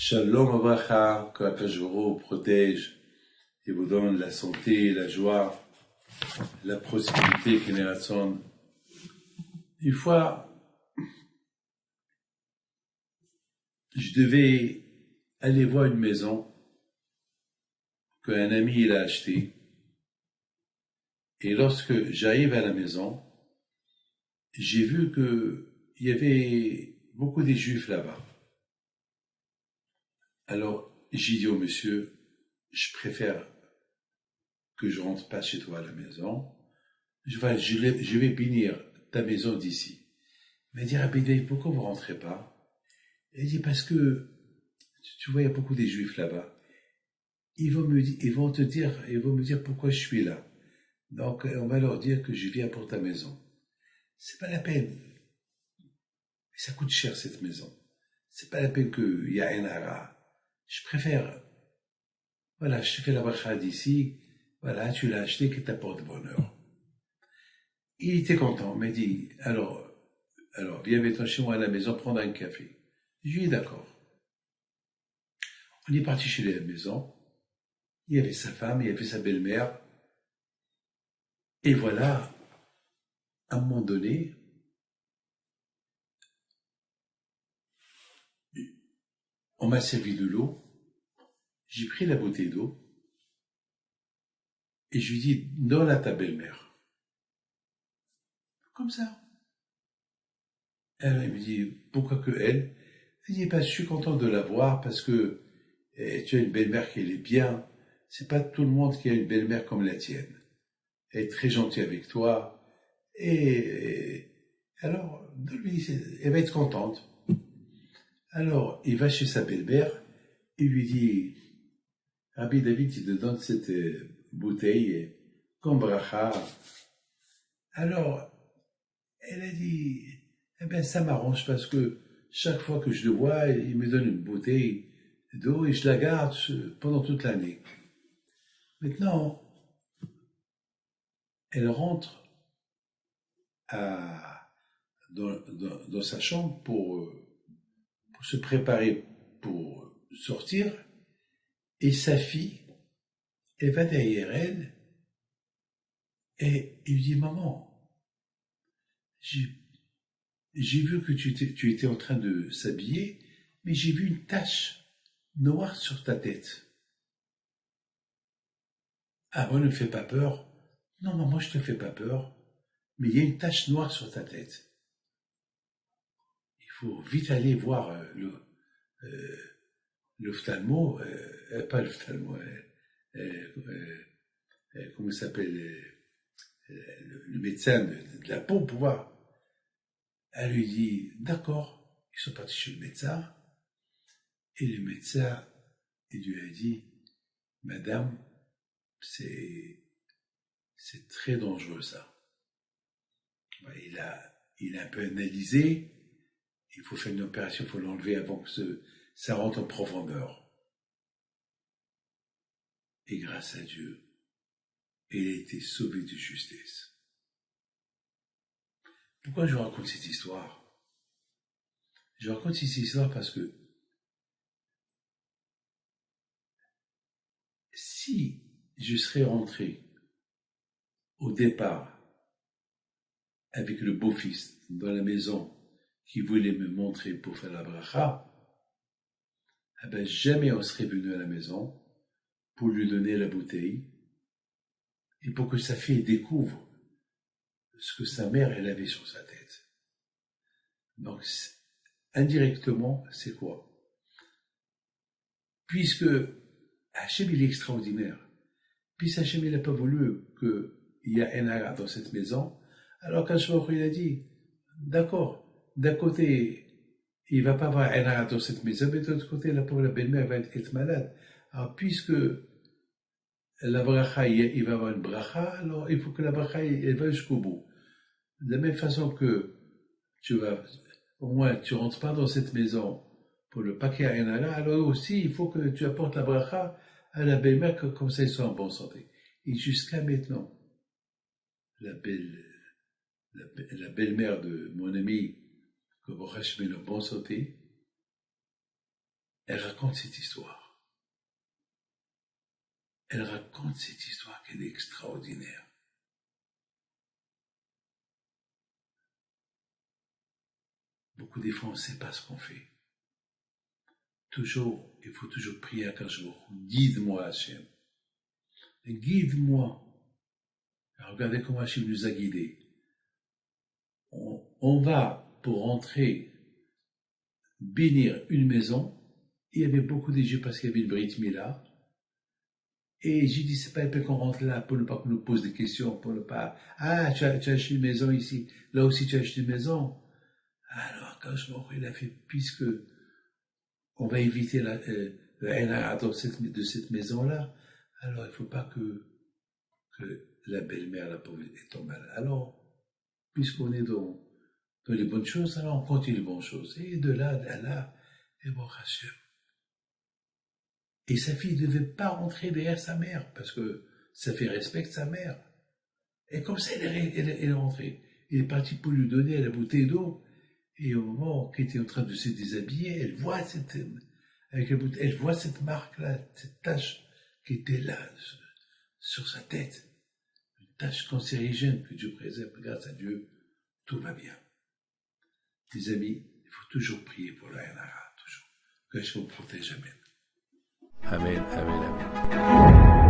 Shalom Avracha, que Akash Baruch Hu protège et vous donne la santé, la joie, la prospérité, Keneratson. Une fois, je devais aller voir une maison qu'un ami il a achetée. Et lorsque j'arrive à la maison, j'ai vu qu'il y avait beaucoup des Juifs là-bas. Alors, j'ai dit au monsieur, je préfère que je rentre pas chez toi à la maison. Je vais bénir ta maison d'ici. Il m'a dit, Rabbi Dave, pourquoi vous rentrez pas? Il dit, parce que, tu vois, il y a beaucoup des Juifs là-bas. Ils vont me dire pourquoi je suis là. Donc, on va leur dire que je viens pour ta maison. C'est pas la peine. Ça coûte cher, cette maison. C'est pas la peine qu'il y a un hara. Je préfère, voilà, je te fais la bracha d'ici, voilà, tu l'as acheté, que t'apporte bonheur. Il était content, il m'a dit, alors, viens maintenant chez moi à la maison prendre un café. Je lui ai dit d'accord. On est parti chez lui à la maison. Il y avait sa femme, il y avait sa belle-mère. Et voilà, à un moment donné, on m'a servi de l'eau. J'ai pris la bouteille d'eau. Et je lui ai dit, donne à ta belle-mère. Comme ça. Elle me dit, pourquoi que elle? Elle dit, je suis content de la voir parce que tu as une belle-mère qui est bien. C'est pas tout le monde qui a une belle-mère comme la tienne. Elle est très gentille avec toi. Et alors, lui, elle va être contente. Alors, il va chez sa belle-mère. Il lui dit, Rabbi David, il te donne cette bouteille comme bracha. Alors, elle a dit, eh bien, ça m'arrange parce que chaque fois que je le vois, il me donne une bouteille d'eau et je la garde pendant toute l'année. Maintenant, elle rentre dans sa chambre pour se préparer pour sortir et sa fille, elle va derrière elle et il lui dit, maman, j'ai vu que tu étais en train de s'habiller, mais j'ai vu une tache noire sur ta tête. Ah bon, ne me fais pas peur. Non, maman, je te fais pas peur. Mais il y a une tache noire sur ta tête. Il faut vite aller voir l'ophtalmo, pas l'ophtalmo, comment il s'appelle, le médecin de la peau pour voir. Elle lui dit, d'accord. Ils sont partis chez le médecin. Et le médecin, il lui a dit, madame, c'est très dangereux ça. Il a un peu analysé. Il faut faire une opération, il faut l'enlever avant que ça rentre en profondeur. Et grâce à Dieu, il a été sauvé de justesse. Pourquoi je vous raconte cette histoire? Je raconte cette histoire parce que si je serais rentré au départ avec le beau-fils dans la maison qui voulait me montrer pour faire la bracha, eh ben jamais on serait venu à la maison pour lui donner la bouteille et pour que sa fille découvre ce que sa mère elle avait sur sa tête. Donc indirectement, c'est quoi? Puisque Hachem il est extraordinaire, puisque Hachem il n'a pas voulu qu'il y ait un hara dans cette maison, alors qu'Hachem il a dit, d'accord, d'un côté il ne va pas avoir un hara dans cette maison, mais de l'autre côté la pauvre belle-mère va être malade. Alors puisque la bracha, il va avoir une bracha, alors il faut que la bracha elle va jusqu'au bout. De la même façon que au moins tu rentres pas dans cette maison pour le paquet à Enala, alors aussi il faut que tu apportes la bracha à la belle-mère, comme ça ils sont en bonne santé. Et jusqu'à maintenant, la belle-mère de mon ami, que Baruch Hashem est en bonne santé, Elle raconte cette histoire. Elle raconte cette histoire qui est extraordinaire. Beaucoup des fois, on ne sait pas ce qu'on fait. Toujours, il faut toujours prier à Akash Baruch Hu. Guide-moi, Hachem. Guide-moi. Regardez comment Hachem nous a guidés. On va, pour entrer, bénir une maison. Il y avait beaucoup de Juifs parce qu'il y avait une Brit Mila. Et j'ai dit, c'est pas la peine qu'on rentre là pour ne pas qu'on nous pose des questions, pour ne pas, ah, tu as acheté une maison ici, là aussi tu as acheté une maison. Alors, quand je m'en il a fait, puisque on va éviter la haine de cette maison-là, alors il ne faut pas que la belle-mère, la pauvre, tombe malade. Alors, puisqu'on est dans les bonnes choses, alors on continue les bonnes choses. Et de là, et bon, rassure. Et sa fille ne devait pas rentrer derrière sa mère, parce que sa fille respecte sa mère. Et comme ça, elle est rentrée. Il est parti pour lui donner la bouteille d'eau. Et au moment qu'elle était en train de se déshabiller, elle voit elle voit cette marque-là, cette tache qui était là, sur sa tête. Une tache cancérigène que Dieu préserve. Grâce à Dieu, tout va bien. Les amis, il faut toujours prier pour la Yanara, toujours. Que je vous protège, amen. Amen, amen, amen.